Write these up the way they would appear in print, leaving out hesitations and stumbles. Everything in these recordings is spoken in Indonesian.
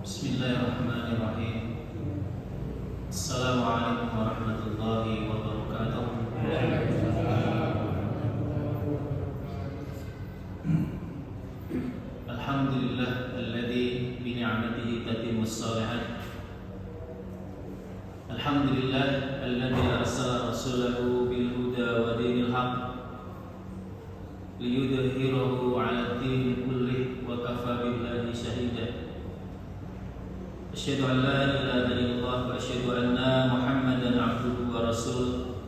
Bismillahirrahmanirrahim. Assalamualaikum warahmatullahi wabarakatuh. Alhamdulillah alladzi bi ni'matihi tatimmus shalihat. Alhamdulillah alladzi arsala rasulahu bil huda wa dinil haqq liyudhhirahu 'ala ad-din kullih wa kafa billahi shahida. Asyhadu an la ilaha illallah wa asyhadu anna Muhammadan 'abduhu wa rasuluh.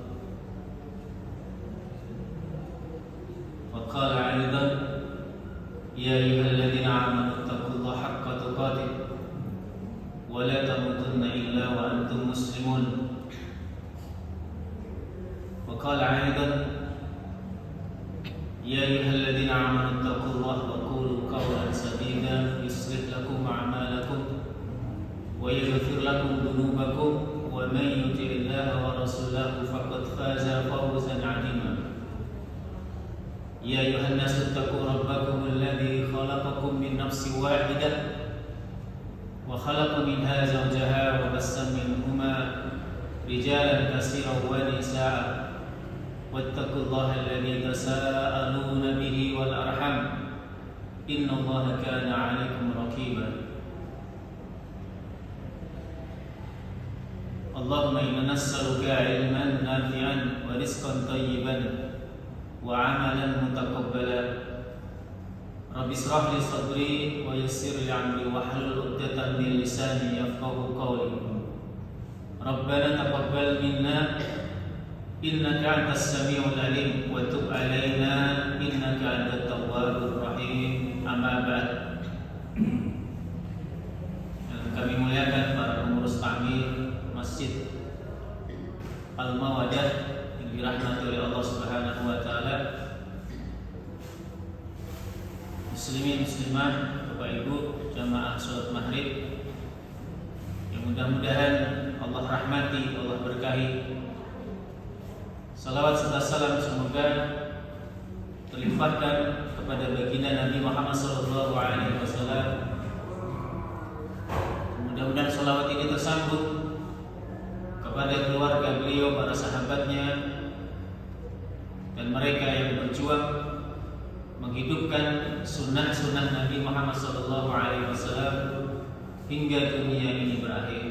Wa qala 'aidan ya ayyuhalladzina amanu taqullaha haqqa tuqatih wa la tamutunna illa wa antum muslimun. Wa qala 'aidan ya ayyuhalladzina amanu taqullaha wa qulu qawlan sadida yuslih lakum a'malakum wa yaghfir lakum dhunubakum wa man yuti'illaha wa rasulahu faqad faza fawzan 'azima. Ya ayyuhan nasu taqu rabbakum alladzi khalaqakum min nafsin wahidah wa khalaqa minha zawjaha wa bassa minhuma rijalan katsiran wa nisaa'a wattaqullaha alladzi tasaaluna bihi wal arham innallaha kana 'alaikum raqiba. Allahumma inna nas'aluka 'ilman nafi'an wa rizqan thayyiban wa 'amalan mutaqabbalan. Rabbi ishrah li sadri wa yassir li 'amri wa hlul 'uqdatam min lisani yafqahu qawli. Rabbana taqabbal minna innaka antas samiul 'alim wa tub 'alaina innaka antat tawwabur rahim. Amma ba'd. Kami muliakan para pengurus takmir Masjid Al-Mawadah yang dirahmati oleh Allah Subhanahu wa taala. Muslimin muslimah, Bapak Ibu, jamaah salat Maghrib yang mudah-mudahan Allah rahmati, Allah berkahi. Salawat serta salam semoga terlimpahkan kepada baginda Nabi Muhammad sallallahu alaihi wasallam. Mudah-mudahan salawat ini tersambung kepada keluarga beliau, para sahabatnya, dan mereka yang berjuang menghidupkan sunnah-sunnah Nabi Muhammad SAW hingga dunia ini berakhir.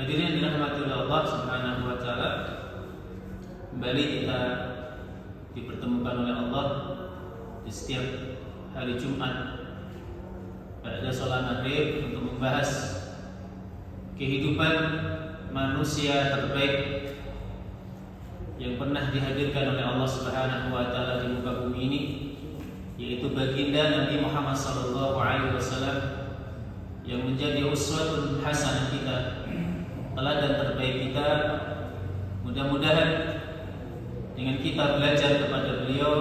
Hadirin yang dirahmati oleh Allah Subhanahu wa taala, kembali kita dipertemukan oleh Allah di setiap hari Jumat pada sholat maghrib untuk membahas kehidupan manusia terbaik yang pernah dihadirkan oleh Allah Subhanahu wa taala di muka bumi ini, yaitu baginda Nabi Muhammad sallallahu alaihi wasallam yang menjadi uswatun hasanah kita, teladan terbaik kita. Mudah-mudahan dengan kita belajar kepada beliau,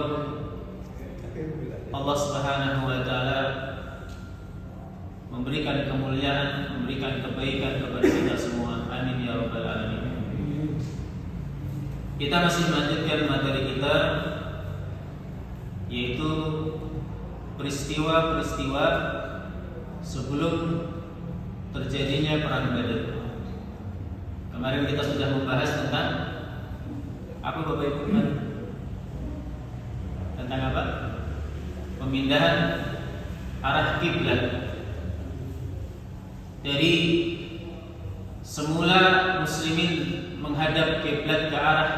Allah Subhanahu wa taala memberikan kemuliaan, memberikan kebaikan kepada kita semua. Amin ya rabbal alamin. Kita masih melanjutkan materi kita, yaitu peristiwa-peristiwa sebelum terjadinya perang Badar. Kemarin kita sudah membahas tentang apa, Bapak Ibu? Tentang apa? Pemindahan arah kiblat. Dari semula muslimin menghadap kiblat ke arah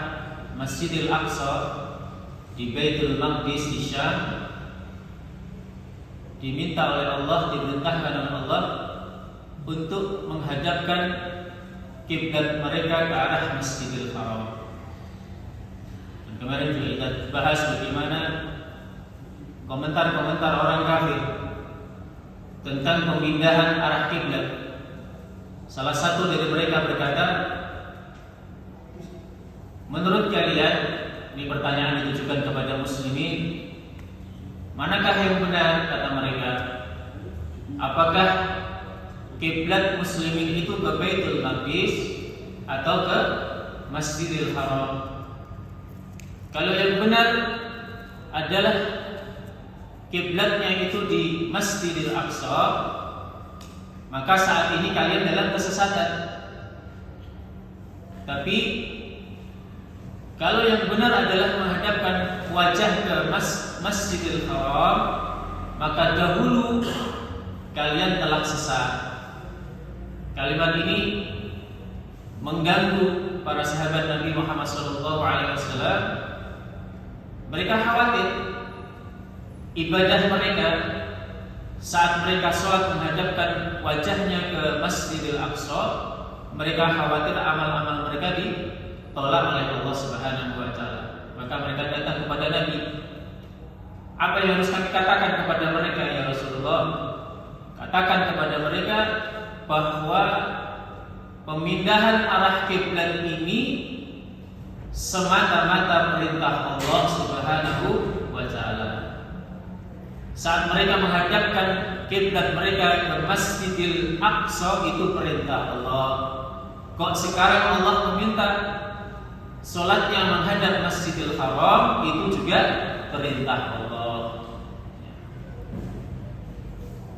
Masjidil Aqsa di Baitul Maqdis di Syam, diminta oleh Allah, diperintahkan oleh Allah untuk menghadapkan kiblat mereka ke arah Masjidil Haram. Dan kemarin juga kita bahas bagaimana komentar-komentar orang kafir tentang pemindahan arah kiblat. Salah satu dari mereka berkata, menurut kalian, ini pertanyaan ditujukan kepada muslimin, manakah yang benar, kata mereka? Apakah kiblat muslimin itu ke Baitul Maqdis atau ke Masjidil Haram? Kalau yang benar adalah kiblatnya itu di Masjidil Aqsa, maka saat ini kalian dalam kesesatan. Tapi kalau yang benar adalah menghadapkan wajah ke Masjidil Haram, maka dahulu kalian telah sesat. Kalimat ini mengganggu para sahabat Nabi Muhammad SAW. Mereka khawatir ibadah mereka saat mereka sholat menghadapkan wajahnya ke Masjidil Aqsa, mereka khawatir amal-amal mereka ditolak oleh Allah Subhanahu wa Ta'ala. Maka mereka datang kepada Nabi, apa yang harus kami katakan kepada mereka ya Rasulullah? Katakan kepada mereka bahwa pemindahan arah kiblat ini semata-mata perintah Allah Subhanahu wa Ta'ala. Saat mereka menghadapkan kiblat mereka ke Masjidil Aqsa, itu perintah Allah. Kok sekarang Allah meminta sholat yang menghadap Masjidil Haram, itu juga perintah Allah.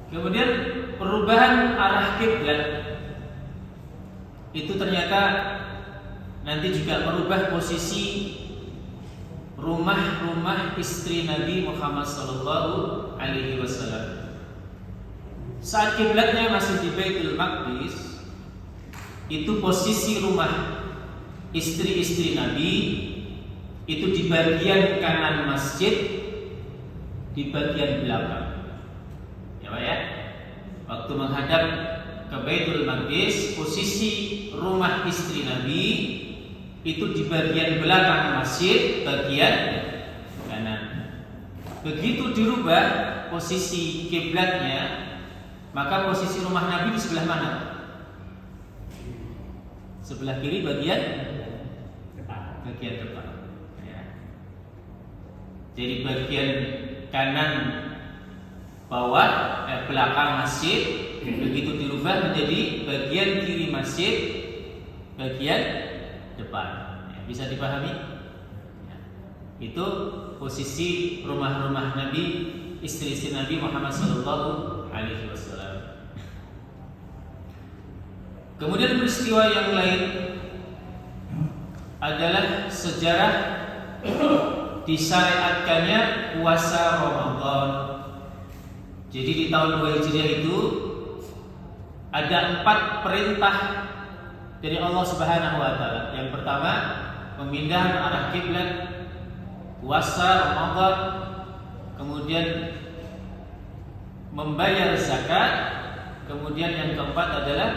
Kemudian perubahan arah kiblat itu ternyata nanti juga merubah posisi rumah-rumah istri Nabi Muhammad sallallahu alaihi wasallam. Saat kiblatnya masih di Baitul Maqdis, itu posisi rumah istri-istri Nabi itu di bagian kanan masjid, di bagian belakang. Ya Pak ya. Waktu menghadap ke Baitul Maqdis, posisi rumah istri Nabi itu di bagian belakang masjid, bagian kanan. Begitu dirubah posisi kiblatnya, maka posisi rumah Nabi di sebelah mana? Sebelah kiri, bagian depan. Bagian depan. Ya. Jadi bagian kanan bawah, belakang masjid, begitu dirubah menjadi bagian kiri masjid, bagian depan. Ya, bisa dipahami? Ya. Itu posisi rumah-rumah Nabi, istri-istri Nabi Muhammad sallallahu alaihi wasallam. Kemudian peristiwa yang lain adalah sejarah disyariatkannya puasa Ramadan. Jadi di tahun 2 Hijriah itu ada 4 perintah dari Allah Subhanahu wa Ta'ala. Yang pertama, pemindahan arah kiblat, puasa Ramadan, kemudian membayar zakat, kemudian yang keempat adalah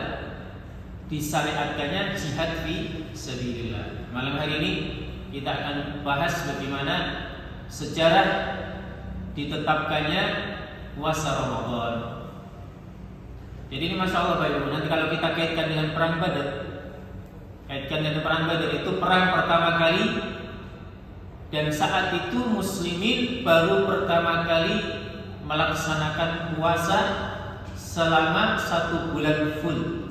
disyariatkannya jihad fi sabilillah. Malam hari ini kita akan bahas bagaimana sejarah ditetapkannya puasa Ramadan. Jadi ini Masya Allah Bapak Ibu, nanti kalau kita kaitkan dengan perang Badar, itu perang pertama kali, dan saat itu muslimin baru pertama kali melaksanakan puasa selama 1 bulan full.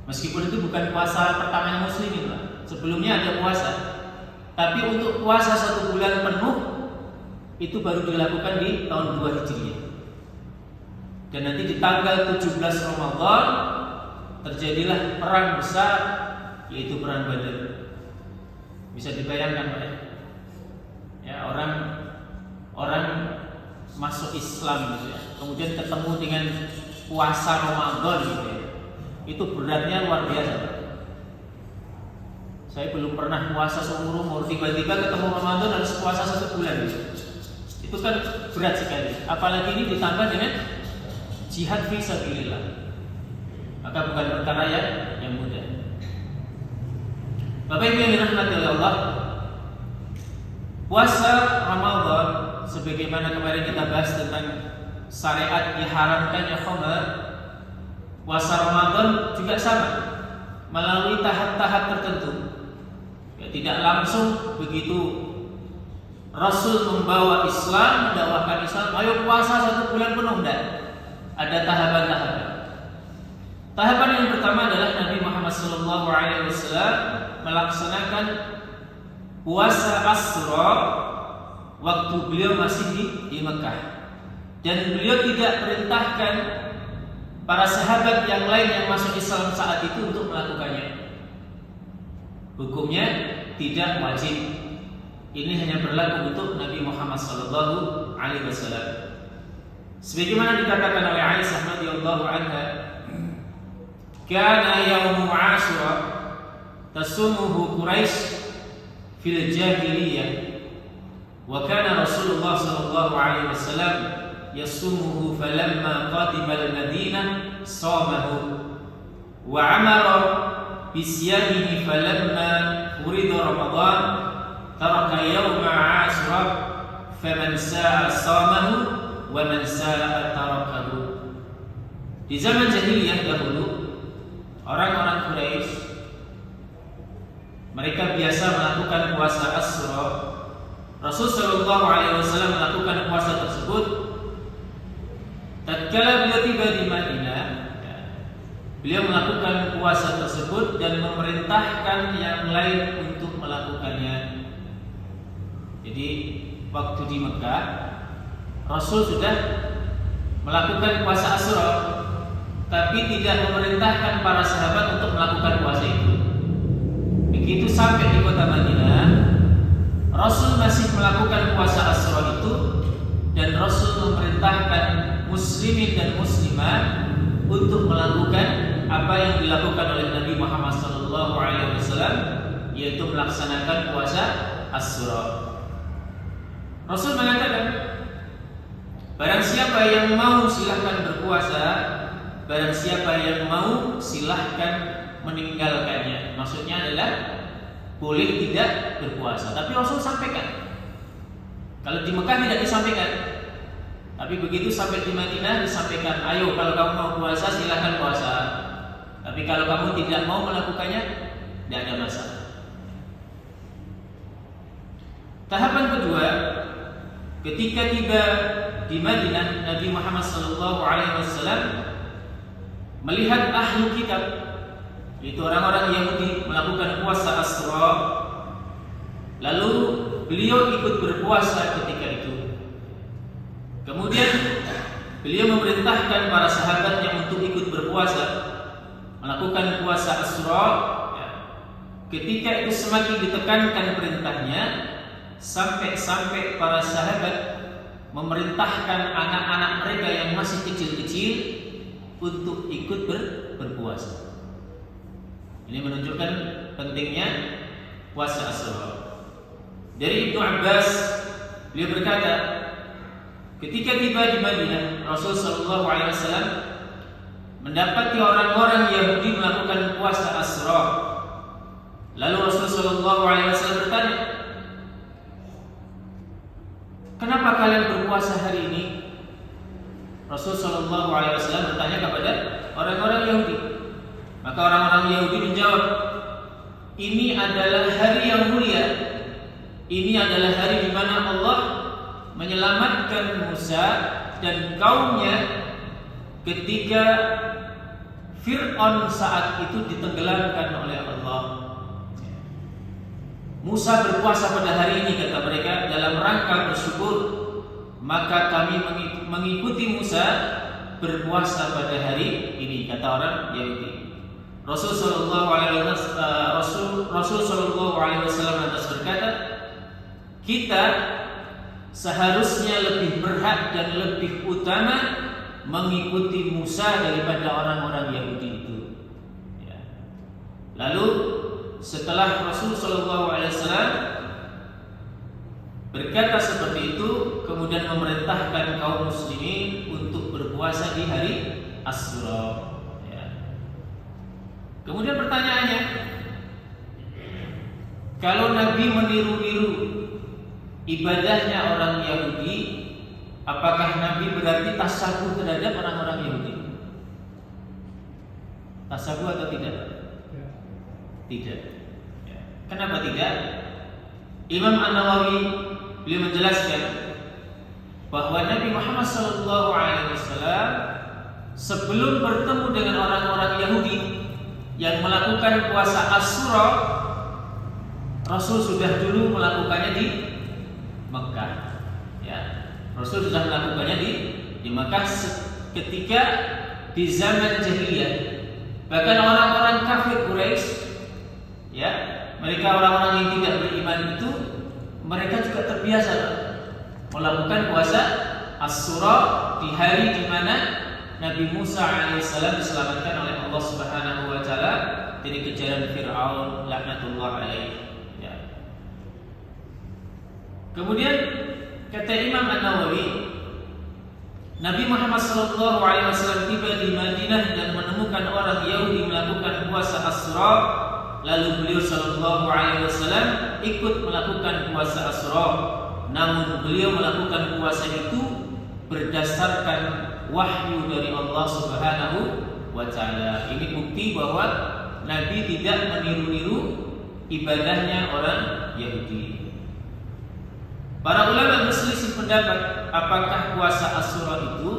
Meskipun itu bukan puasa pertamanya muslimin Pak. Sebelumnya ada puasa, tapi untuk puasa 1 bulan penuh itu baru dilakukan di tahun 2 Hijriah. Dan nanti di tanggal 17 Ramadan terjadilah perang besar, yaitu perang Badar. Bisa dibayangkan Pak ya? Ya, orang masuk Islam gitu ya, kemudian ketemu dengan puasa Ramadan gitu ya. Itu beratnya luar biasa Pak. Saya belum pernah puasa seumur umur, tiba-tiba ketemu Ramadan harus puasa 1 bulan gitu. Itu kan berat sekali. Apalagi ini ditambah dengan jihad fi sabilillah. Maka bukan perkara yang mudah. Bapak Ibu yang dirahmati oleh Allah, puasa Ramadan sebagaimana kemarin kita bahas tentang syariat diharamkannya khamar, puasa Ramadan juga sama, melalui tahap-tahap tertentu. Ya, tidak langsung begitu Rasul membawa Islam, mendakwahkan Islam, ayo puasa 1 bulan penuh, enggak. Ada tahapan-tahapan. Tahapan yang pertama adalah Nabi Muhammad SAW melaksanakan puasa Asyura waktu beliau masih di Mekah, dan beliau tidak perintahkan para sahabat yang lain yang masuk Islam saat itu untuk melakukannya. Hukumnya tidak wajib. Ini hanya berlaku untuk Nabi Muhammad sallallahu alaihi wasallam. Sebagaimana dikatakan oleh Aisyah radhiyallahu anha, "Kana yaum Ashura tasumuhu Quraisy fil jahiliyah wa kana Rasulullah sallallahu alaihi wasallam yasumuhu falamma qadima al-Madinah shamahu wa amara bisyamihi falamma furida Ramadan taraka yawma Ashura faman sa'a shamahu wa man sa'a tarakahu." Di zaman jahiliyah dahulu, orang-orang Quraisy mereka biasa melakukan puasa Asyura. Rasul sallallahu alaihi wasallam melakukan puasa tersebut tatkala beliau tiba di Madinah. Beliau melakukan puasa tersebut dan memerintahkan yang lain untuk melakukannya. Jadi waktu di Mekah, Rasul sudah melakukan puasa Asyura, tapi tidak memerintahkan para sahabat untuk melakukan puasa itu. Begitu sampai di kota Madinah, Rasul masih melakukan puasa Asyura itu, dan Rasul memerintahkan muslimin dan muslimat untuk melakukan apa yang dilakukan oleh Nabi Muhammad SAW, yaitu melaksanakan puasa Asyura. Rasul mengatakan, barang siapa yang mau silahkan berpuasa, barang siapa yang mau silahkan meninggalkannya. Maksudnya adalah boleh tidak berpuasa. Tapi Rasul sampaikan. Kalau di Mekah tidak disampaikan, tapi begitu sampai di Madinah disampaikan, ayo kalau kamu mau puasa silahkan puasa. Tapi kalau kamu tidak mau melakukannya, tidak ada masalah. Tahapan kedua, ketika tiba di Madinah, Nabi Muhammad SAW melihat ahlu kitab, yaitu orang-orang Yahudi, melakukan puasa Asyura. Lalu beliau ikut berpuasa ketika itu. Kemudian beliau memerintahkan para sahabatnya untuk ikut berpuasa, melakukan puasa Asyura. Ketika itu semakin ditekankan perintahnya, sampai para sahabat memerintahkan anak-anak mereka yang masih kecil-kecil untuk ikut berpuasa. Ini menunjukkan pentingnya puasa Asyura. Dari Ibnu Abbas, beliau berkata, ketika tiba di Madinah, Rasul sallallahu alaihi wasallam mendapati orang-orang Yahudi melakukan puasa Asyura. Lalu Rasul sallallahu alaihi wasallam bertanya, "Kenapa kalian berpuasa hari ini?" Rasul sallallahu alaihi wasallam bertanya kepada orang-orang Yahudi. Maka orang-orang Yahudi menjawab, "Ini adalah hari yang mulia. Ini adalah hari di mana Allah menyelamatkan Musa dan kaumnya ketika Fir'aun saat itu ditenggelamkan oleh Allah. Musa berpuasa pada hari ini," kata mereka, "dalam rangka bersyukur. Maka kami mengikuti Musa berpuasa pada hari ini," kata orang Yahudi. Rasul sallallahu alaihi wasallam lantas berkata, "Kita seharusnya lebih berhak dan lebih utama mengikuti Musa daripada orang-orang Yahudi itu." Ya. Lalu setelah Rasul sallallahu alaihi wasallam berkata seperti itu, kemudian memerintahkan kaum muslimin untuk berpuasa di hari Asyura. Kemudian pertanyaannya, kalau Nabi meniru-niru ibadahnya orang Yahudi, apakah Nabi berarti tasyabuh terhadap orang-orang Yahudi? Tasyabuh atau tidak? Tidak. Kenapa tidak? Imam An-Nawawi beliau menjelaskan bahwa Nabi Muhammad SAW sebelum bertemu dengan orang-orang Yahudi yang melakukan puasa Asyura, Rasul sudah dulu melakukannya di Mekah. Ya, Rasul sudah melakukannya di Mekah ketika di zaman jahiliyah. Bahkan orang-orang kafir Quraisy, ya, mereka orang-orang yang tidak beriman itu, mereka juga terbiasa melakukan puasa Asyura di hari di mana Nabi Musa alaihissalam diselamatkan oleh Allah Subhanahu wa taala dari kejaran Fir'aun laknatullah alaihi. Ya. Kemudian kata Imam An-Nawawi, Nabi Muhammad SAW tiba di Madinah dan menemukan orang Yahudi melakukan puasa Asyura, lalu beliau SAW ikut melakukan puasa Asyura. Namun beliau melakukan puasa itu berdasarkan wahyu dari Allah Subhanahu wa taala. Ini bukti bahwa Nabi tidak meniru-niru ibadahnya orang Yahudi. Para ulama berselisih pendapat apakah puasa Asyura itu,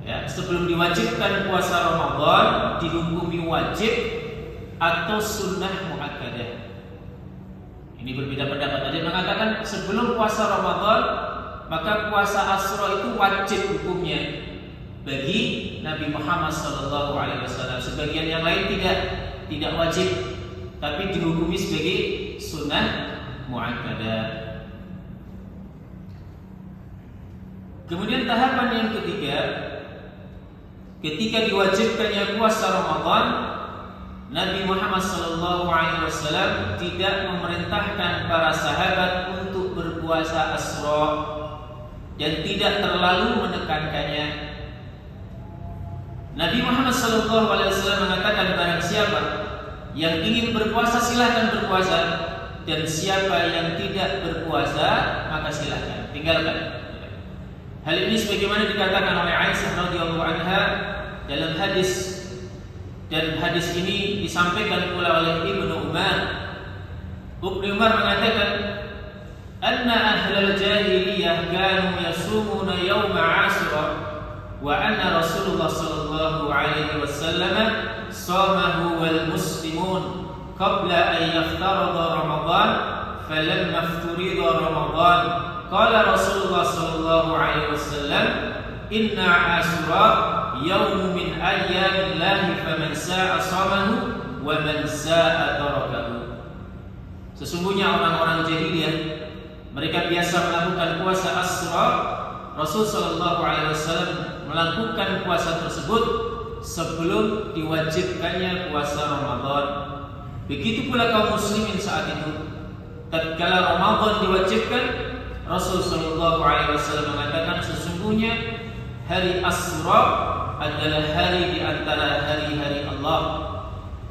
ya, sebelum diwajibkan puasa Ramadan dihukumi wajib atau sunnah muakkadah. Ini berbeda pendapat. Ada yang mengatakan sebelum puasa Ramadan maka puasa Asyura itu wajib hukumnya bagi Nabi Muhammad SAW. Sebagian yang lain tidak wajib, tapi dihukumi sebagai sunnah muakkadah. Kemudian tahapan yang ketiga, ketika diwajibkannya puasa Ramadan, Nabi Muhammad SAW tidak memerintahkan para sahabat untuk berpuasa Asyura dan tidak terlalu menekankannya. Nabi Muhammad SAW mengatakan, barang siapa yang ingin berpuasa silahkan berpuasa, dan siapa yang tidak berpuasa maka silahkan tinggalkan. Hal ini sebagaimana dikatakan oleh Aisyah radhiyallahu anha dalam hadis, dan hadis ini disampaikan pula oleh Ibnu Umar. Ibnu Umar mengatakan, anna ahlal jahiliyah kanu yasumuna yawma Asyura wa anna Rasulullah sallallahu alaihi wasallam shamahu wal muslimun qabla an yaftarada Ramadan falamma ifturida Ramadan qala Rasulullah sallallahu alaihi wasallam inna Asyura yawmun min ayyamillahi faman sa'a shamahu wa man sa'a tarakahu. Sesungguhnya orang-orang jahiliyah mereka biasa melakukan puasa Asyura. Rasul sallallahu alaihi wasallam melakukan puasa tersebut sebelum diwajibkannya puasa Ramadan. Begitu pula kaum muslimin saat itu. Tatkala Ramadan diwajibkan, Rasul sallallahu alaihi wasallam mengatakan, sesungguhnya hari Asyura adalah hari di antara hari-hari Allah.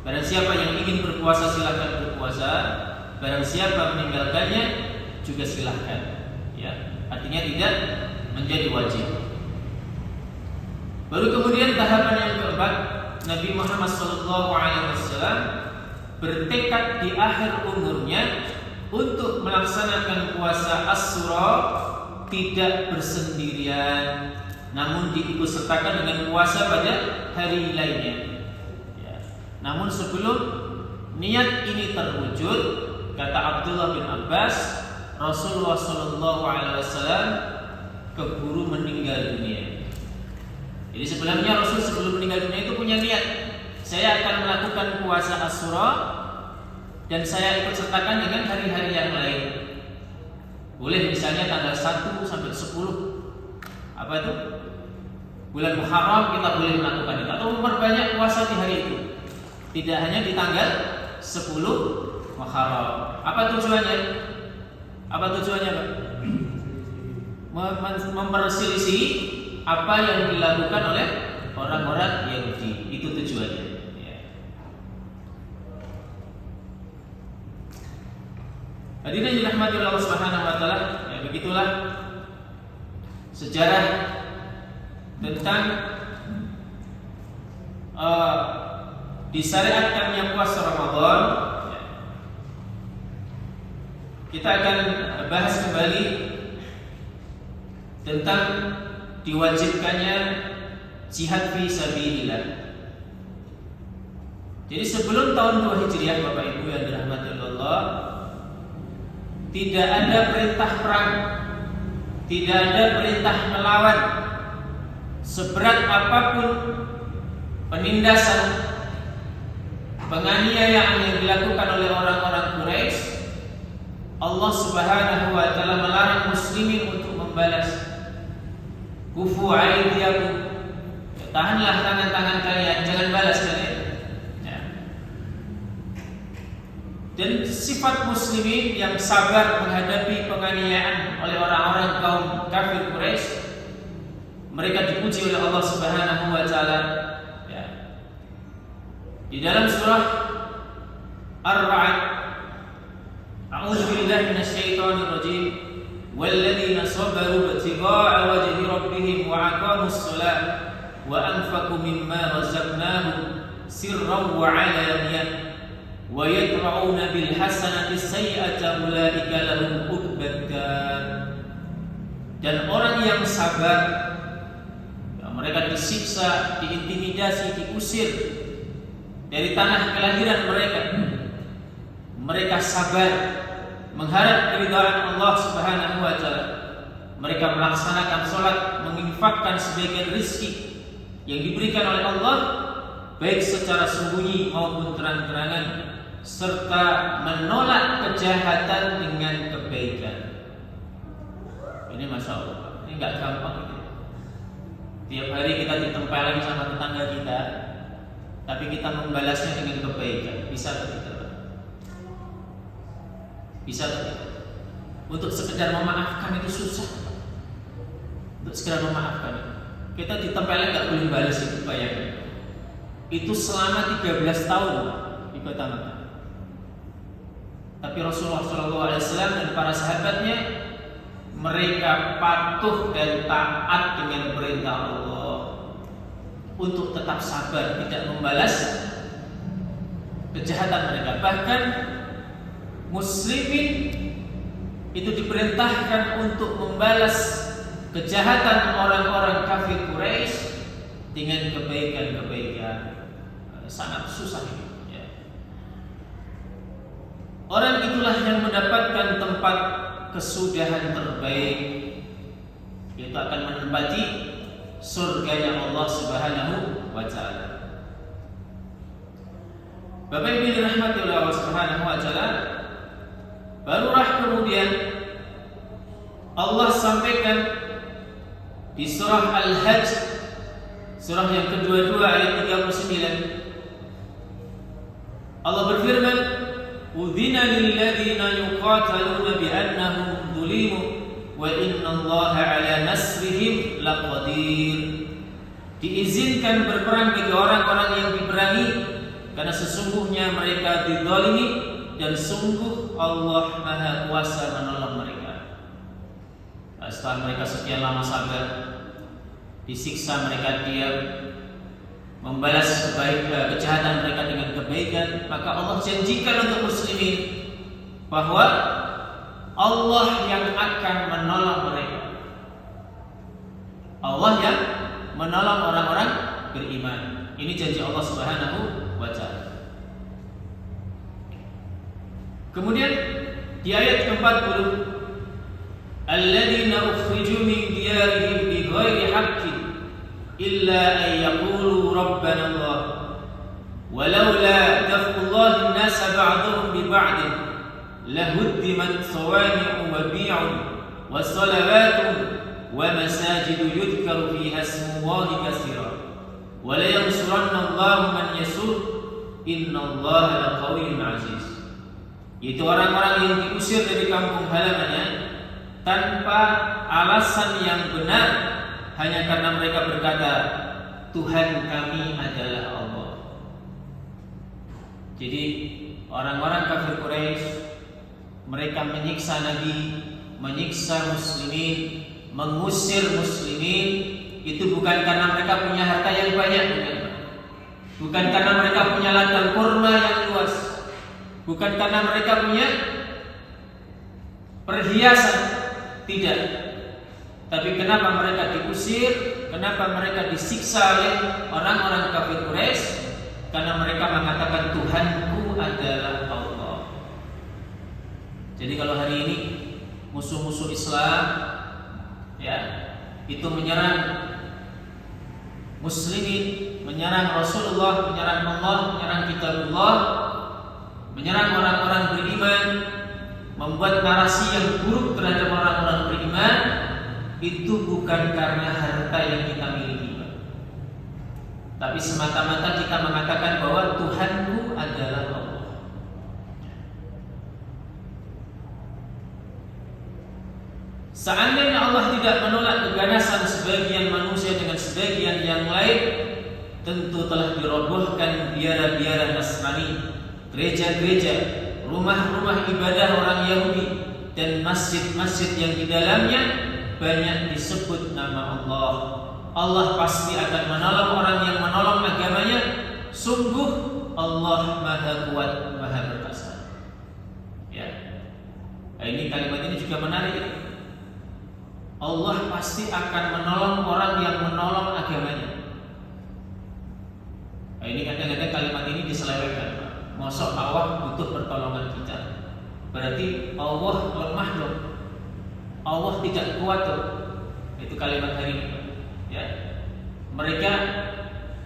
Barang siapa yang ingin berpuasa silakan berpuasa, barang siapa meninggalkannya juga silahkan. Ya, artinya tidak menjadi wajib. Baru kemudian tahapan yang keempat, Nabi Muhammad SAW bertekad di akhir umurnya untuk melaksanakan puasa Asyura tidak bersendirian, namun diikutsertakan dengan puasa pada hari lainnya. Ya. Namun sebelum niat ini terwujud, kata Abdullah bin Abbas, Rasulullah SAW keburu meninggal dunia. Jadi sebelumnya Rasul sebelum meninggal dunia itu punya niat, saya akan melakukan puasa Asyura dan saya ikut sertakan dengan hari-hari yang lain. Boleh misalnya tanggal 1 sampai 10 apa itu? Bulan Muharram kita boleh melakukan itu, atau memperbanyak puasa di hari itu. Tidak hanya di tanggal 10 Muharram. Apa tujuannya? Apa tujuannya, Pak? Memperselisih apa yang dilakukan oleh orang-orang Yahudi. Itu tujuannya. Ya. Hadirin yang dirahmati Allah Subhanahu wa taala, ya begitulah sejarah tentang disyariatkannya puasa Ramadan. Kita akan bahas kembali tentang diwajibkannya jihad fi sabilillah. Jadi sebelum tahun 2 Hijriah, Bapak Ibu yang dirahmati Allah, tidak ada perintah perang, tidak ada perintah melawan, seberat apapun penindasan, penganiayaan yang dilakukan oleh orang-orang Quraisy, Allah Subhanahu wa taala melarang muslimin untuk membalas. Kufu aydiyakum, tahanlah tangan-tangan kalian, jangan balas kalian. Ya. Dan sifat muslimin yang sabar menghadapi penganiayaan oleh orang-orang kaum kafir Quraisy, mereka dipuji oleh Allah Subhanahu wa taala. Ya. Di dalam surah Ar-Ra'd, A'udzu billahi minasyaitonir rajim. Walladzina sabaru ibtigha'a wajhi rabbihim wa aqamus shalah wa anfaqu mimma razaqnahum sirran wa 'alaniyah wa yadra'una bil hasanati sayyi'ata ulaika lahum uqbad dar. Dan orang yang sabar, mereka disiksa, diintimidasi, diusir dari tanah kelahiran mereka. Mereka sabar mengharap keridhaan Allah Subhanahu wa taala. Mereka melaksanakan salat, menginfakkan sebagian rezeki yang diberikan oleh Allah baik secara sembunyi maupun terang-terangan, serta menolak kejahatan dengan kebaikan. Ini Masya Allah, ini enggak gampang gitu. Tiap hari kita ditempelin sama tetangga kita, tapi kita membalasnya dengan kebaikan. Bisa atau tidak? Bisa atau tidak? Untuk sekedar memaafkan itu susah. Untuk sekedar memaafkan, kita ditempelin nggak boleh balas itu, bayangkan. Itu selama 13 tahun di kota Makkah. Tapi Rasulullah SAW dan para sahabatnya, mereka patuh dan taat dengan perintah Allah untuk tetap sabar, tidak membalas kejahatan mereka. Bahkan muslimin itu diperintahkan untuk membalas kejahatan orang-orang kafir Quraisy dengan kebaikan-kebaikan. Sangat susah ini. Ya. Orang itulah yang mendapatkan tempat kesudahan terbaik, yaitu akan menempati surganya Allah Subhanahu wa taala. Bapak Ibu dirahmati oleh Allah Subhanahu wa taala, barulah kemudian Allah sampaikan di surah Al-Hajj, surah yang kedua-dua ayat 39. Allah berfirman, "Udzina lil ladzina yuqataluna bi annahum zulimu wa innallaha 'ala nasrihim laqadir." Diizinkan berperang bagi orang-orang yang diperangi karena sesungguhnya mereka dizalimi dan sungguh Allah Maha Kuasa menolong mereka. Setelah mereka sekian lama sabar, disiksa mereka diam, membalas kejahatan mereka dengan kebaikan, maka Allah janjikan untuk muslimin bahwa Allah yang akan menolong mereka. Allah yang menolong orang-orang beriman. Ini janji Allah Subhanahu wa taala. Kemudian di ayat ke-40, alladzina ukhriju min diyarihim bighairi haqqin illa an yaqulu rabbana Allah walaula daf'ullahi an-nasa ba'dahum bi ba'din lahuddimat sawami'u wa bi'un wa salawatun wa masajidu yudhkaru fiha ismullahi katsiran wa la yansuranna Allahu man yasur innallaha laqawiyyun 'aziz. Yaitu orang-orang yang diusir dari kampung halamannya tanpa alasan yang benar, hanya karena mereka berkata, Tuhan kami adalah Allah. Jadi orang-orang kafir Quraisy, mereka menyiksa Nabi, menyiksa muslimin, mengusir muslimin, itu bukan karena mereka punya harta yang banyak, bukan karena mereka punya ladang kurma yang luas, bukan karena mereka punya perhiasan, tidak. Tapi kenapa mereka diusir? Kenapa mereka disiksa oleh orang-orang kafir Quraisy? Karena mereka mengatakan Tuhanku adalah Allah. Jadi kalau hari ini musuh-musuh Islam, ya, itu menyerang muslimin, menyerang Rasulullah, menyerang Allah, menyerang kitabullah, menyerang orang-orang beriman, membuat narasi yang buruk terhadap orang-orang beriman, itu bukan karena harta yang kita miliki, tapi semata-mata kita mengatakan bahwa Tuhanku adalah Allah. Seandainya Allah tidak menolak keganasan sebagian manusia dengan sebagian yang lain, tentu telah dirobohkan biara-biara Nasrani, gereja-gereja, rumah-rumah ibadah orang Yahudi, dan masjid-masjid yang di dalamnya banyak disebut nama Allah. Allah pasti akan menolong orang yang menolong agamanya. Sungguh Allah Maha Kuat, Maha Perkasa. Ya. Nah, ini kalimat ini juga menarik. Allah pasti akan menolong orang yang menolong agamanya. Nah, ini kadang-kadang kalimat ini diselewengkan. Mosok Allah butuh pertolongan kita, berarti Allah lemah dong, Allah tidak kuat dong. Itu kalimat hari ini, ya. Mereka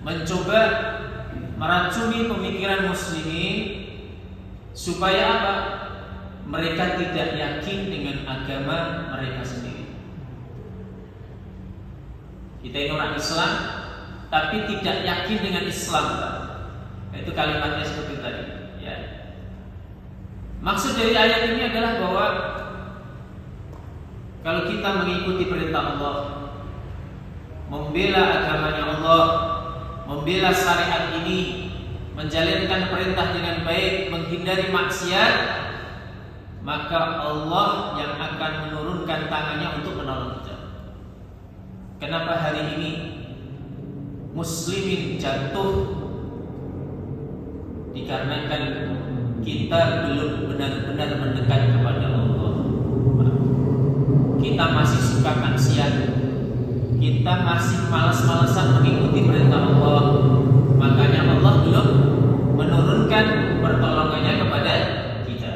mencoba meracuni pemikiran muslimin supaya apa? Mereka tidak yakin dengan agama mereka sendiri. Kita ini orang Islam, tapi tidak yakin dengan Islam. Itu kalimatnya seperti tadi, ya. Maksud dari ayat ini adalah bahwa kalau kita mengikuti perintah Allah, membela agamanya Allah, membela syariat ini, menjalankan perintah dengan baik, menghindari maksiat, maka Allah yang akan menurunkan tangannya untuk menolong kita. Kenapa hari ini muslimin jatuh? Dikarenakan kita belum benar-benar mendekat kepada Allah. Kita masih suka maksiat, kita masih malas-malasan mengikuti perintah Allah. Makanya Allah belum menurunkan pertolongannya kepada kita.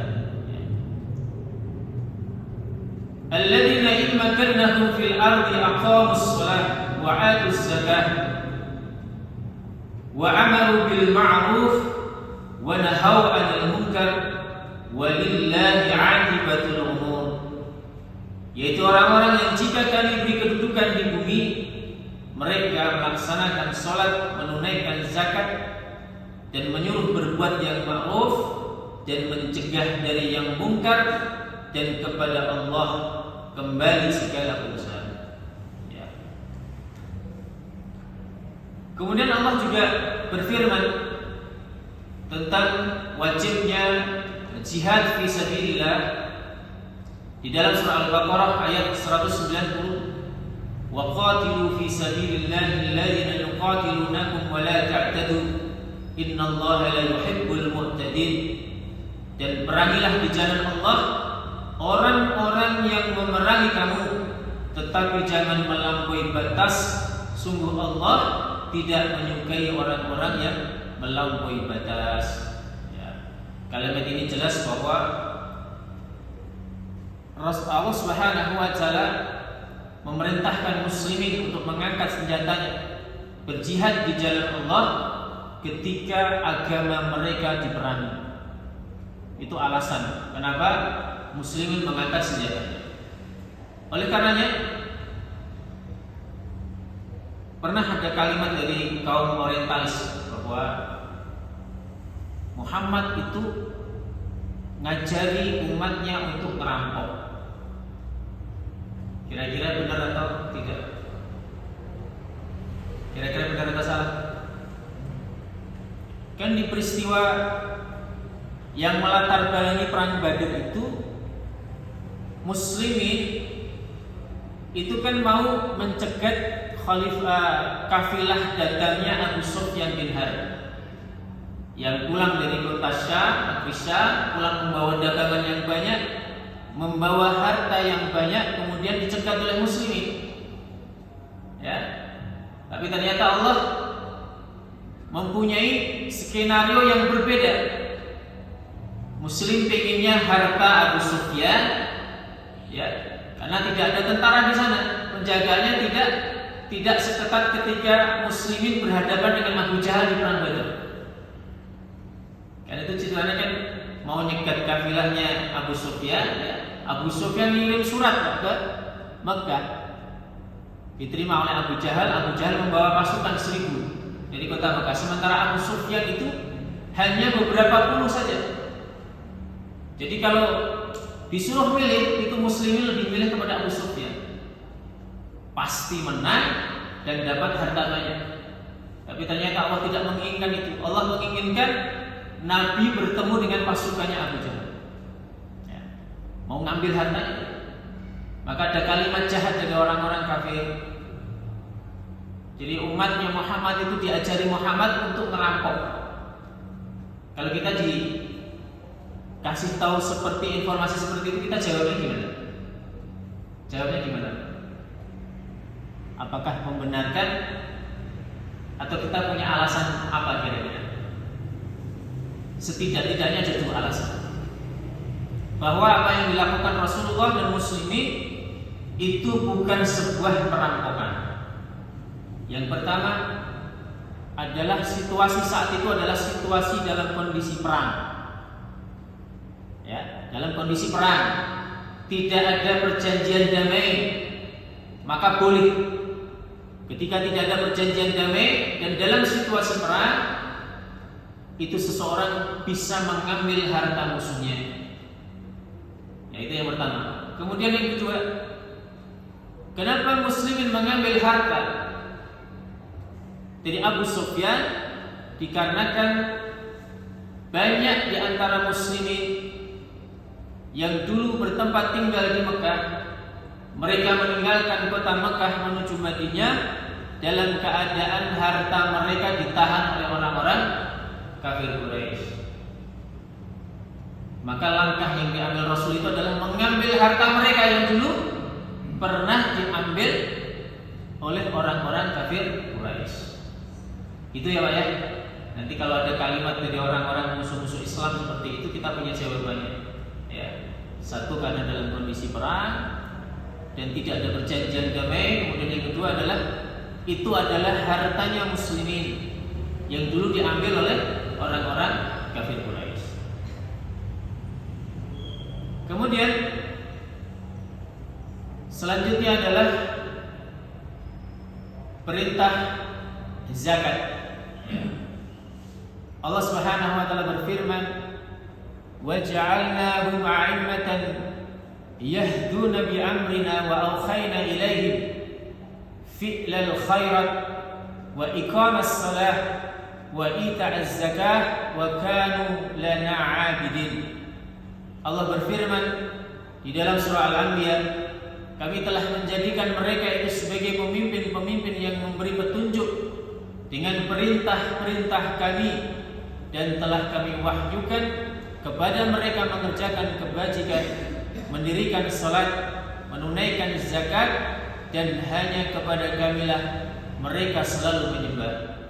Alladzina in makannahum fil ardi aqamus shalah wa 'atuz zakah wa 'amalu bil ma'ruf wa nahaw 'anil munkar walillahi 'aqibatul umur. Yaitu orang-orang yang jika kami beri kedudukan di bumi, mereka melaksanakan sholat, menunaikan zakat, dan menyuruh berbuat yang ma'ruf dan mencegah dari yang mungkar, dan kepada Allah kembali segala urusan. Ya. Kemudian Allah juga berfirman tentang wajibnya jihad fi sabilillah di dalam surah Al-Baqarah ayat 190. Wa qatilu fi sabilillahi alladhina yuqatilunakum wa la ta'tadu innallaha la yuhibbul mu'tadin. Dan perangilah di jalan Allah orang-orang yang memerangi kamu, tetapi jangan melampaui batas. Sungguh Allah tidak menyukai orang-orang yang melampaui batas. Ya. Kalimat ini jelas bahwa Allah Subhanahu wa taala memerintahkan muslimin untuk mengangkat senjatanya, berjihad di jalan Allah ketika agama mereka diperangi. Itu alasan kenapa muslimin mengangkat senjatanya. Oleh karenanya, pernah ada kalimat dari kaum orientalis bahwa Muhammad itu ngajari umatnya untuk merampok. Kira-kira benar atau tidak? Kira-kira benar atau salah? Kan di peristiwa yang melatar belakangi perang Badar itu, muslimin itu kan mau mencegat kafilah dagangnya Abu Sufyan bin Harb yang pulang dari kota Syam, pulang membawa dagangan yang banyak, membawa harta yang banyak, kemudian dicegat oleh muslimin. Ya. Tapi ternyata Allah mempunyai skenario yang berbeda. Muslim pengennya harta Abu Sufyan, ya, karena tidak ada tentara di sana, penjaganya tidak seketat ketika muslimin berhadapan dengan Abu Jahal di perang Badar. Karena itu ceritanya kan mau nyegat kafilahnya Abu Sufyan, ya. Abu Sufyan ngirim surat ke Mekah, diterima oleh Abu Jahal membawa pasukan 1000 dari kota Mekah. Sementara Abu Sufyan itu hanya beberapa puluh saja. Jadi kalau disuruh milih, itu muslimin lebih milih kepada Abu Sufyan. Pasti menang dan dapat harta banyak. Tapi ternyata Allah tidak menginginkan itu. Allah menginginkan Nabi bertemu dengan pasukannya Abu Jahal, ya. Mau ngambil hartanya. Maka ada kalimat jahat dari orang-orang kafir. Jadi umatnya Muhammad itu diajari Muhammad untuk merampok. Kalau kita dikasih tahu seperti informasi seperti itu, kita jawabnya gimana? Jawabnya gimana? Apakah membenarkan atau kita punya alasan apa kira-kira? Setidak-tidaknya ada 2 alasan. Bahwa apa yang dilakukan Rasulullah dan muslimin itu bukan sebuah perampokan. Yang pertama adalah situasi saat itu adalah situasi dalam kondisi perang. Ya, dalam kondisi perang tidak ada perjanjian damai, maka boleh. Ketika tidak ada perjanjian damai dan dalam situasi perang, itu seseorang bisa mengambil harta musuhnya. Ya, itu yang pertama. Kemudian yang kedua, kenapa muslimin mengambil harta dari Abu Sufyan? Dikarenakan banyak di antara muslimin yang dulu bertempat tinggal di Mekah, mereka meninggalkan kota Mekah menuju Madinah dalam keadaan harta mereka ditahan oleh orang-orang kafir Quraisy. Maka langkah yang diambil Rasul itu adalah mengambil harta mereka yang dulu pernah diambil oleh orang-orang kafir Quraisy. Itu ya Pak ya. Nanti kalau ada kalimat dari orang-orang musuh-musuh Islam seperti itu, kita punya jawabannya. Ya. Satu, karena dalam kondisi perang dan tidak ada perjanjian damai. Kemudian yang kedua adalah itu adalah hartanya muslimin yang dulu diambil oleh orang-orang kafir Quraisy. Kemudian selanjutnya adalah perintah zakat. Allah Subhanahu wa taala berfirman, وَجَعَلْنَاهُمْ أَئِمَّةً يَهْدُونَ بِأَمْرِنَا وَأَوْحَيْنَا إِلَيْهِمْ فِعْلَ الْخَيْرَاتِ وَإِقَامَ الصَّلَاةِ وَإِيتَاءَ الزَّكَاةِ وَكَانُوا لَنَا عَابِدِينَ. Allah berfirman di dalam surah Al-Anbiya, kami telah menjadikan mereka itu sebagai pemimpin-pemimpin yang memberi petunjuk dengan perintah-perintah kami, dan telah kami wahyukan kepada mereka mengerjakan kebajikan, mendirikan salat, menunaikan zakat, dan hanya kepada kamilah mereka selalu menyembah.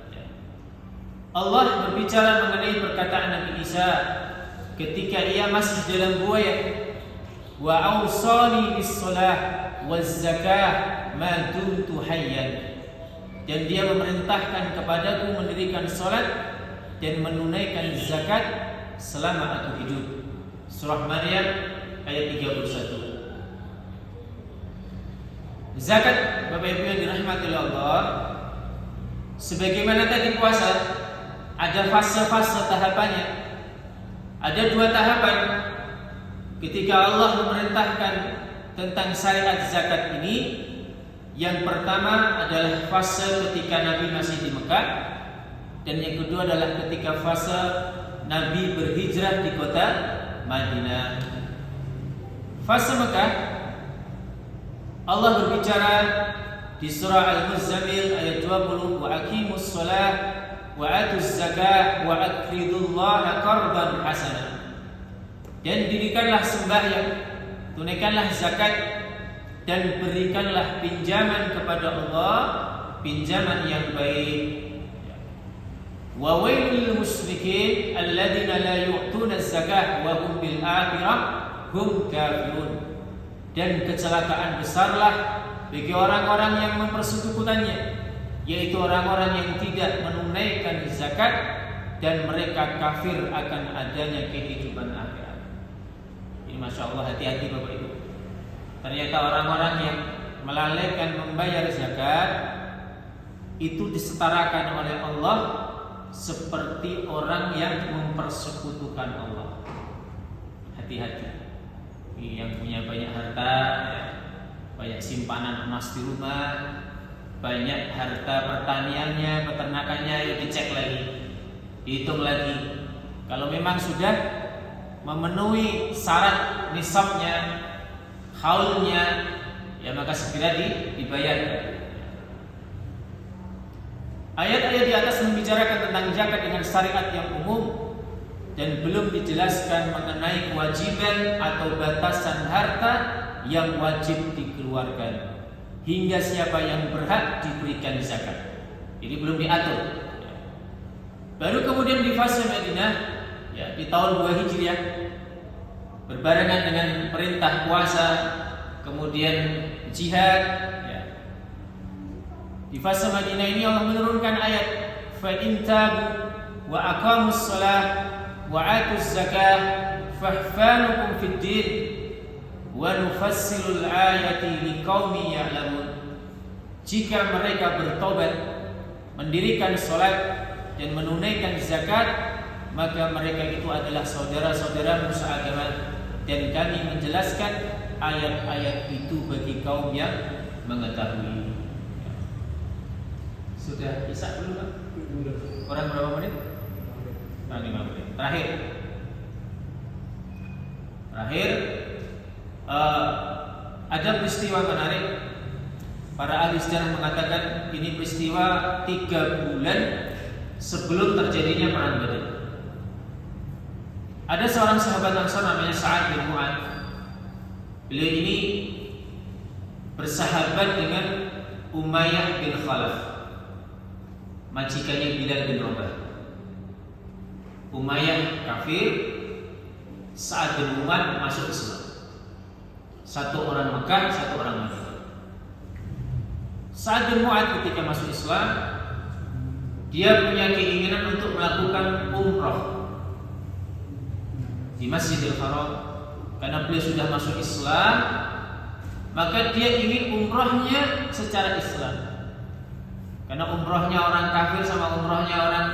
Allah berbicara mengenai perkataan Nabi Isa ketika ia masih dalam buaya, wa awsani bis-shalah waz-zakah ma dumtu hayyan, dan dia memerintahkan kepadaku mendirikan salat dan menunaikan zakat selama aku hidup. Surah Maryam ayat 31. Zakat, Bapak Ibu yang dirahmati oleh Allah, sebagaimana tadi puasa, ada fase-fase tahapannya. Ada 2 tahapan ketika Allah memerintahkan tentang syariat zakat ini. Yang pertama adalah fase ketika Nabi masih di Mekah, dan yang kedua adalah ketika fase Nabi berhijrah di kota Madinah. Fase Mekah, Allah berbicara di surah Al-Muzammil ayat 20, wa aqimus shalah wa atuz zakah wa aqridullaha qardan hasanah. Dan dirikanlah sembahyang, tunaikanlah zakat, dan berikanlah pinjaman kepada Allah, pinjaman yang baik. Wa wailul musyrikin alladzina la yu'tuna az-zakah wa hum bil akhirah hum kafirun. Dan kecelakaan besarlah bagi orang-orang yang mempersekutukannya, yaitu orang-orang yang tidak menunaikan zakat dan mereka kafir akan adanya kehidupan akhirat. Ini Masya Allah, hati-hati Bapak Ibu. Ternyata orang-orang yang melalaikan membayar zakat itu disetarakan oleh Allah seperti orang yang mempersekutukan Allah. Hati-hati. Yang punya banyak harta, banyak simpanan emas di rumah, banyak harta pertaniannya, peternakannya, ya dicek lagi, dihitung lagi. Kalau memang sudah memenuhi syarat nisabnya, haulnya, ya maka segera dibayar. Ayat-ayat di atas membicarakan tentang zakat dengan syariat yang umum dan belum dijelaskan mengenai kewajiban atau batasan harta yang wajib dikeluarkan hingga siapa yang berhak diberikan zakat. Jadi belum diatur. Baru kemudian di fase Madinah, ya di tahun 2 Hijriah, berbarengan dengan perintah puasa, kemudian jihad, ya. Di fase Madinah ini Allah menurunkan ayat fa in tabu wa aqamus shalah wa atuz zakah fahfanukum fid din wa nufassilul ayati liqaumin ya'lamun. Jika mereka bertobat, mendirikan salat dan menunaikan zakat, maka mereka itu adalah saudara-saudaramu seagama, dan kami menjelaskan ayat-ayat itu bagi kaum yang mengetahui. Sudah bisa belum Pak? Kurang berapa menit? 5 menit. Terakhir, ada peristiwa menarik. Para ahli sejarah mengatakan ini peristiwa 3 bulan sebelum terjadinya perang Badar. Ada seorang sahabat Ansar namanya Sa'ad bin Mu'adz. Beliau ini bersahabat dengan Umayyah bin Khalaf, majikannya Bilal bin Rabah. Umayyah kafir, Sa'ad bin Mu'adz masuk Islam. Satu orang Mekah, satu orang Madinah. Sa'ad bin Mu'adz ketika masuk Islam, dia punya keinginan untuk melakukan umrah di Masjidil Haram. Karena beliau sudah masuk Islam, maka dia ingin umrahnya secara Islam. Karena umrahnya orang kafir sama umrahnya orang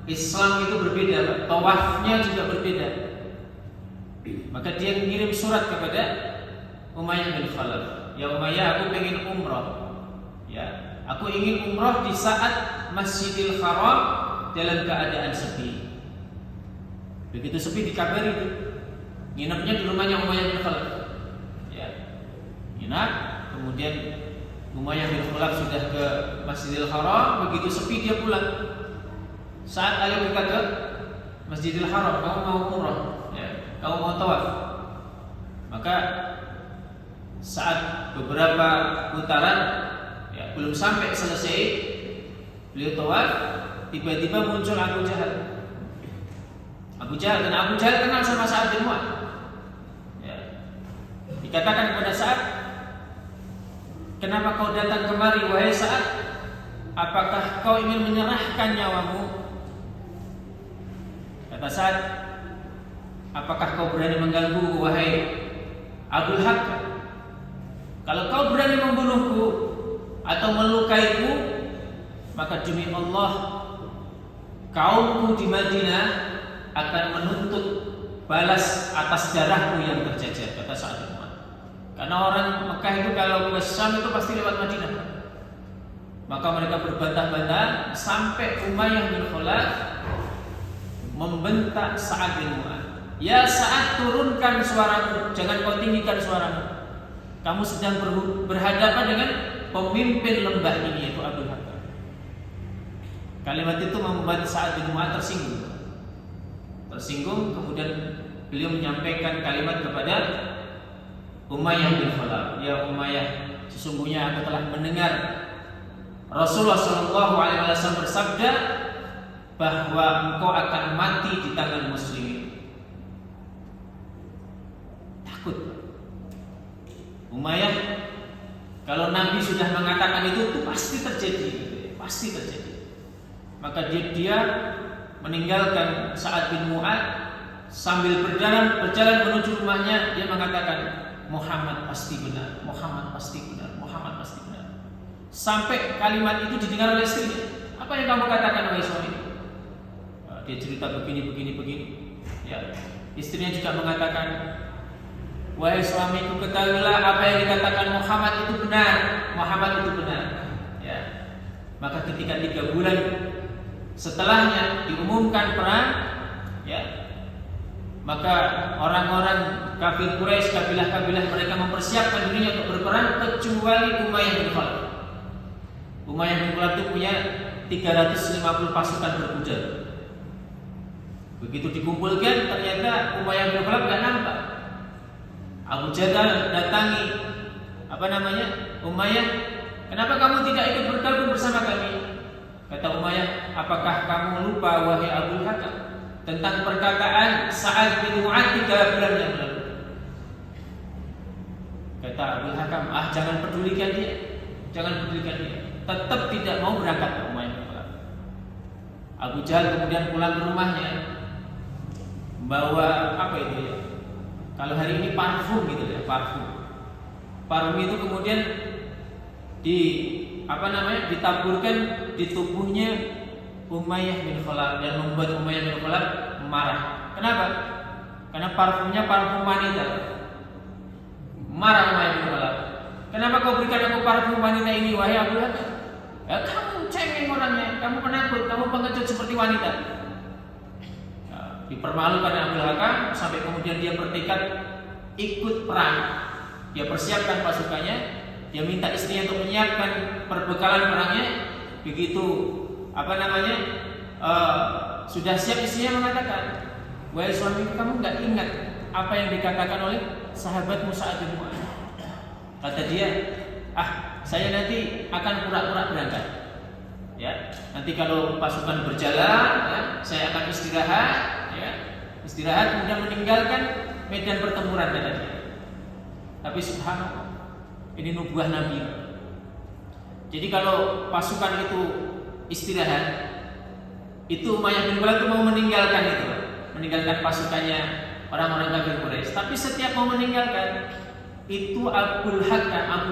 Islam itu berbeda, tawafnya juga berbeda. Maka dia mengirim surat kepada Umayyah bin Khalaf. Ya Umayyah, aku pengen umrah. Ya, aku ingin umrah di saat Masjidil Haram dalam keadaan sepi. Begitu sepi dikabari itu, nginepnya di rumahnya Umayyah bin Khalaf. Ya, nginap. Kemudian Umayyah bin Khalaf sudah ke Masjidil Haram, begitu sepi dia pulang. Saat ayo kita ke Masjidil Haram, kamu mau umrah, ya, kamu mau tawaf. Maka saat beberapa putaran, ya, belum sampai selesai beliau tawaf, tiba-tiba muncul Abu Jahal. Dan Abu Jahal kenal sama Sa'ad bin Mu'adz. Ya. Dikatakan kepada Sa'ad, kenapa kau datang kemari wahai Sa'ad? Apakah kau ingin menyerahkan nyawamu? Kata Sa'ad, apakah kau berani mengganggu wahai Abul Haq? Kalau kau berani membunuhku atau melukaiku, maka demi Allah kaumku di Madinah akan menuntut balas atas darahku yang terjejer, kata Sa'ad bin Mu'adz. Karena orang Mekah itu kalau ke Syam itu pasti lewat Madinah. Maka mereka berbantah-bantah sampai Umayyah bin Khalaf membentak Sa'ad bin Mu'adz. Ya Sa'ad, turunkan suaramu, jangan kau tinggikan suaramu. Kamu sedang berhadapan dengan pemimpin lembah ini, yaitu Abdul Hakam. Kalimat itu membuat Sa'ad bin Mu'adz tersinggung. Kemudian beliau menyampaikan kalimat kepada Umayyah bin Khalaf. Ya Umayyah, sesungguhnya aku telah mendengar Rasulullah SAW bersabda bahwa engkau akan mati di tangan muslimin. Takut. Umayyah Kalau Nabi sudah mengatakan itu pasti terjadi, pasti terjadi. Maka dia meninggalkan Sa'ad bin Mu'adz sambil berjalan menuju rumahnya. Dia mengatakan, Muhammad pasti benar, Muhammad pasti benar, Muhammad pasti benar. Sampai kalimat itu didengar oleh istrinya. Apa yang kamu katakan wahai suami? Dia cerita begini. Ya, istrinya juga mengatakan, wahai suamiku, ketahuilah apa yang dikatakan Muhammad itu benar, Muhammad itu benar. Ya. Maka ketika 3 bulan setelahnya diumumkan perang, ya, maka orang-orang kafir Quraisy, kabilah-kabilah mereka mempersiapkan dirinya untuk berperang kecuali Umayyah bin Khalaf. Umayyah bin Khalaf itu punya 350 pasukan berkuda. Begitu dikumpulkan, ternyata Umayyah bin Khalaf tidak nampak. Abu Jahal datangi Umayyah, kenapa kamu tidak ikut bergabung bersama kami? Kata Umayyah, apakah kamu lupa wahai Abu Hakam tentang perkataan Sa'ad bin Mu'adz 3 bulan yang lalu? Kata Abu Hakam, jangan pedulikan dia. Tetap tidak mau berangkat ke Umayyah bin Khalaf. Abu Jahal kemudian pulang ke rumahnya, membawa kalau hari ini parfum gitu ya, parfum itu kemudian ditaburkan di tubuhnya Umayyah bin Khalaf dan membuat Umayyah bin Khalaf marah. Kenapa? Karena parfumnya parfum wanita. Marah Umayyah bin Khalaf. Kenapa kau berikan aku parfum wanita ini, wahai Abu Hakam? Ya, kamu cengeng orangnya, kamu penakut, kamu pengecut seperti wanita. Dipermalukan Abu Hakam sampai kemudian dia bertekad ikut perang. Dia persiapkan pasukannya, dia minta istrinya untuk menyiapkan perbekalan perangnya. Begitu sudah siap, istrinya mengatakan, wahai suami, kamu nggak ingat apa yang dikatakan oleh sahabatmu Sa'ad bin Mu'adz? Kata dia, saya nanti akan pura-pura berangkat. Ya, nanti kalau pasukan berjalan, ya, saya akan istirahat. Istirahat kemudian meninggalkan medan pertempuran, kata dia. Tapi subhanallah, ini nubuah Nabi. Jadi kalau pasukan itu istirahat, itu Umayyah bin Khalaf itu mau meninggalkan pasukannya orang-orang kafir Quraisy. Tapi setiap mau meninggalkan, itu Abu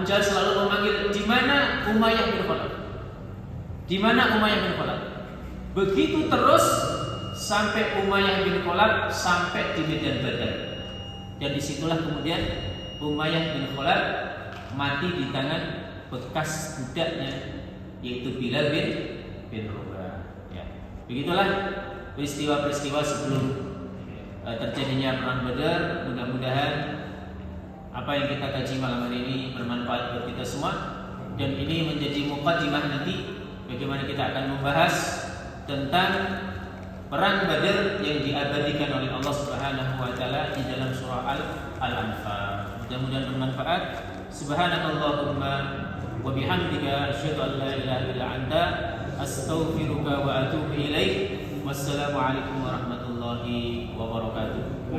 Jahal selalu memanggil, di mana Umayyah bin Khalaf? Di mana Umayyah bin Khalaf? Begitu terus sampai Umayyah bin Khalaf sampai di medan Badar. Dan disitulah kemudian Umayyah bin Khalaf mati di tangan bekas budaknya, yaitu Bilal bin Rabah. Ya. Begitulah peristiwa-peristiwa sebelum terjadinya perang Badar. Mudah-mudahan apa yang kita kaji malam hari ini bermanfaat buat kita semua, dan ini menjadi muqaddimah nanti bagaimana kita akan membahas tentang perang Badar yang diabadikan oleh Allah Subhanahu wa taala di dalam surah Al-Anfal. Mudah-mudahan bermanfaat. Subhanakallahumma wa bihamdika asyhadu an la ilaha illa anta astaghfiruka wa atubu ilaik. Wassalamu alaikum warahmatullahi wabarakatuh.